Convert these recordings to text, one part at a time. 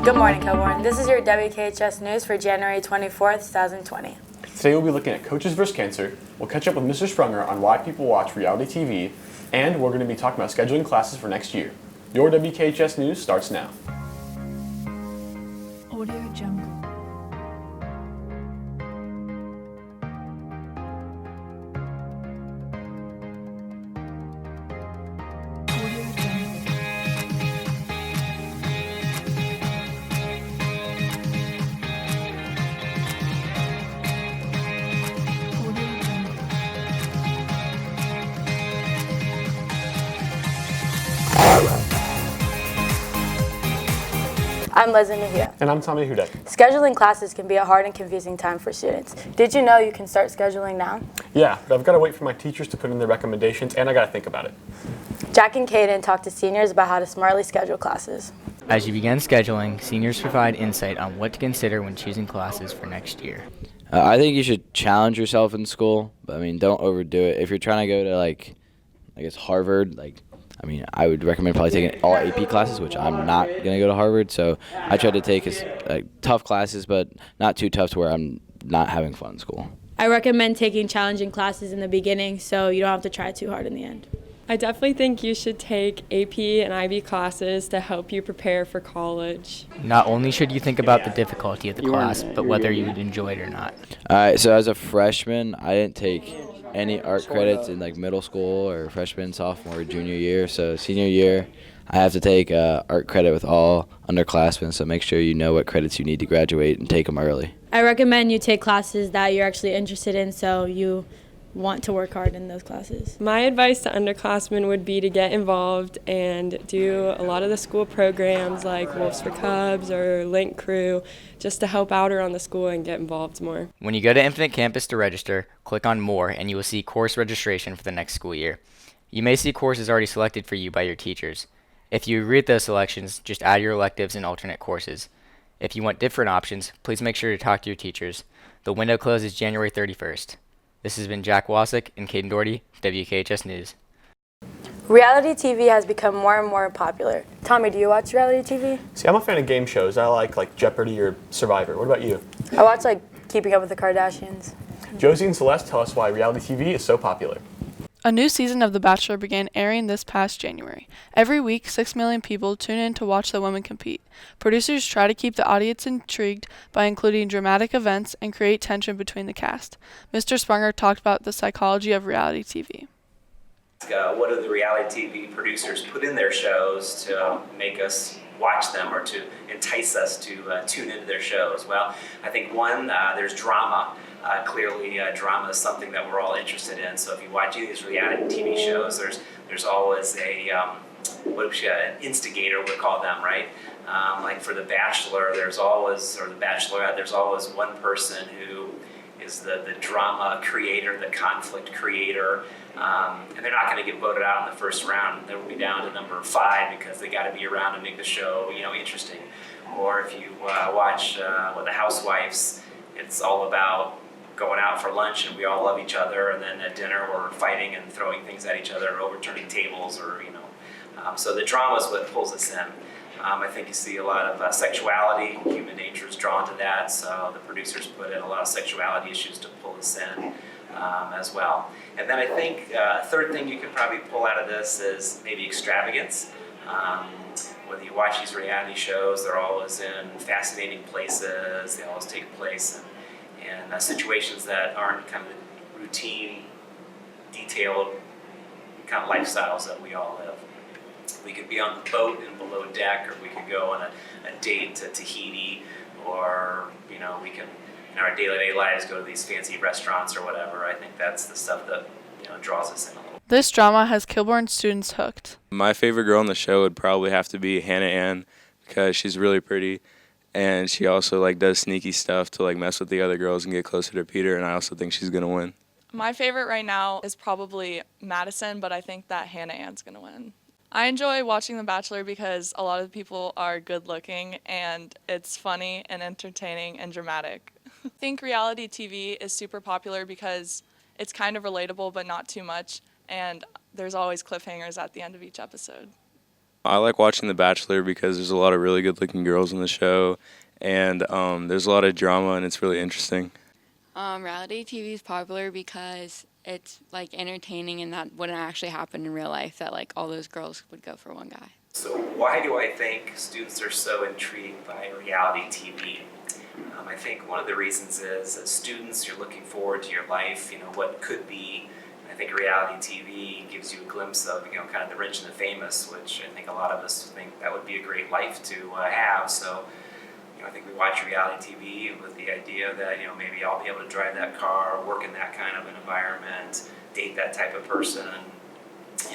Good morning, Kilbourne. This is your WKHS news for January 24th, 2020. Today we'll be looking at Coaches vs. Cancer. We'll catch up with Mr. Sprunger on why people watch reality TV, and we're going to be talking about scheduling classes for next year. Your WKHS news starts now. Audio Jungle. I'm Leslie Mejia. And I'm Tommy Hudek. Scheduling classes can be a hard and confusing time for students. Did you know you can start scheduling now? Yeah, but I've got to wait for my teachers to put in their recommendations, and I got to think about it. Jack and Caden talk to seniors about how to smartly schedule classes. As you begin scheduling, seniors provide insight on what to consider when choosing classes for next year. I think you should challenge yourself in school, but don't overdo it. If you're trying to go to Harvard, I would recommend probably taking all AP classes, which I'm not going to go to Harvard. So I try to take tough classes, but not too tough to where I'm not having fun in school. I recommend taking challenging classes in the beginning so you don't have to try too hard in the end. I definitely think you should take AP and IB classes to help you prepare for college. Not only should you think about the difficulty of the class, but whether you would enjoy it or not. All right, so as a freshman, I didn't take any art credits in middle school or freshman, sophomore, junior year. So senior year, I have to take art credit with all underclassmen. So make sure you know what credits you need to graduate and take them early. I recommend you take classes that you're actually interested in so you want to work hard in those classes. My advice to underclassmen would be to get involved and do a lot of the school programs like Wolves for Cubs or Link Crew just to help out around the school and get involved more. When you go to Infinite Campus to register, click on More and you will see course registration for the next school year. You may see courses already selected for you by your teachers. If you agree with those selections, just add your electives and alternate courses. If you want different options, please make sure to talk to your teachers. The window closes January 31st. This has been Jack Wasik and Caden Doherty, WKHS News. Reality TV has become more and more popular. Tommy, do you watch reality TV? See, I'm a fan of game shows. I like Jeopardy or Survivor. What about you? I watch Keeping Up with the Kardashians. Josie and Celeste tell us why reality TV is so popular. A new season of The Bachelor began airing this past January. Every week, 6 million people tune in to watch the women compete. Producers try to keep the audience intrigued by including dramatic events and create tension between the cast. Mr. Sprunger talked about the psychology of reality TV. What do the reality TV producers put in their shows to make us watch them or to entice us to tune into their shows? Well, I think one, there's drama. Clearly, drama is something that we're all interested in. So if you watch any of these reality TV shows, there's always an instigator, we call them, right? Like for The Bachelor, or The Bachelorette, there's always one person who is the drama creator, the conflict creator, and they're not going to get voted out in the first round. They will be down to number 5 because they got to be around to make the show, interesting. Or if you watch The Housewives, it's all about going out for lunch and we all love each other, and then at dinner we're fighting and throwing things at each other, overturning tables, so the drama is what pulls us in. I think you see a lot of sexuality. Human nature is drawn to that, so the producers put in a lot of sexuality issues to pull us in as well. And then I think a third thing you could probably pull out of this is maybe extravagance. Whether you watch these reality shows, they're always in fascinating places. They always take place in situations that aren't kind of the routine, detailed kind of lifestyles that we all live. We could be on the boat and below deck, or we could go on a date to Tahiti, or we can in our daily lives go to these fancy restaurants or whatever. I think that's the stuff that draws us in a little. This drama has Kilbourne students hooked. My favorite girl on the show would probably have to be Hannah Ann, because she's really pretty, and she also does sneaky stuff to mess with the other girls and get closer to Peter, and I also think she's gonna win. My favorite right now is probably Madison, but I think that Hannah Ann's going to win. I enjoy watching The Bachelor because a lot of the people are good looking and it's funny and entertaining and dramatic. I think reality TV is super popular because it's kind of relatable but not too much, and there's always cliffhangers at the end of each episode. I like watching The Bachelor because there's a lot of really good-looking girls in the show, and there's a lot of drama, and it's really interesting. Reality TV is popular because it's like entertaining, and that wouldn't actually happen in real life, that like all those girls would go for one guy. So why do I think students are so intrigued by reality TV? I think one of the reasons is as students, you're looking forward to your life, what could be. I think reality TV gives you a glimpse of, kind of the rich and the famous, which I think a lot of us think that would be a great life to have. So, I think we watch reality TV with the idea that, maybe I'll be able to drive that car, work in that kind of an environment, date that type of person,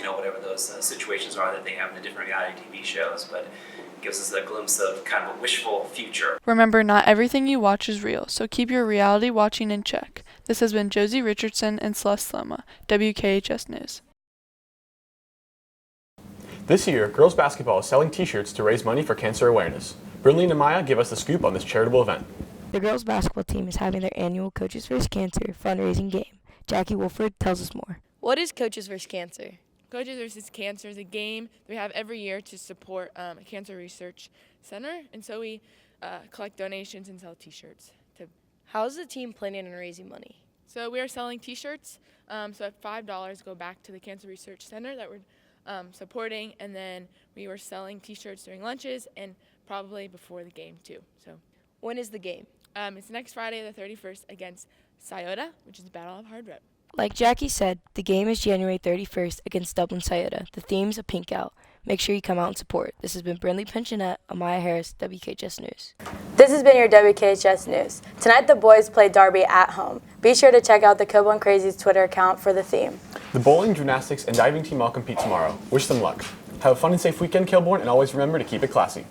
whatever those situations are that they have in the different reality TV shows. But it gives us a glimpse of kind of a wishful future. Remember, not everything you watch is real, so keep your reality watching in check. This has been Josie Richardson and Celeste Loma, WKHS News. This year, girls basketball is selling t-shirts to raise money for cancer awareness. Brinley and Amaya give us the scoop on this charitable event. The girls basketball team is having their annual Coaches vs. Cancer fundraising game. Jackie Wolford tells us more. What is Coaches vs. Cancer? Coaches vs. Cancer is a game that we have every year to support a cancer research center, and so we collect donations and sell t-shirts. How is the team planning on raising money? So we are selling t-shirts, so at $5 go back to the Cancer Research Center that we're supporting, and then we were selling t-shirts during lunches and probably before the game too. So when is the game? It's next Friday the 31st against Scioto, which is the Battle of Hard Rock. Like Jackie said, the game is January 31st against Dublin Scioto. The theme's a pink out. Make sure you come out and support. This has been Brinley Pinchonette, Amaya Harris, WKHS News. This has been your WKHS News. Tonight the boys play Derby at home. Be sure to check out the Kilborn Crazies Twitter account for the theme. The bowling, gymnastics, and diving team all compete tomorrow. Wish them luck. Have a fun and safe weekend, Kilborn, and always remember to keep it classy.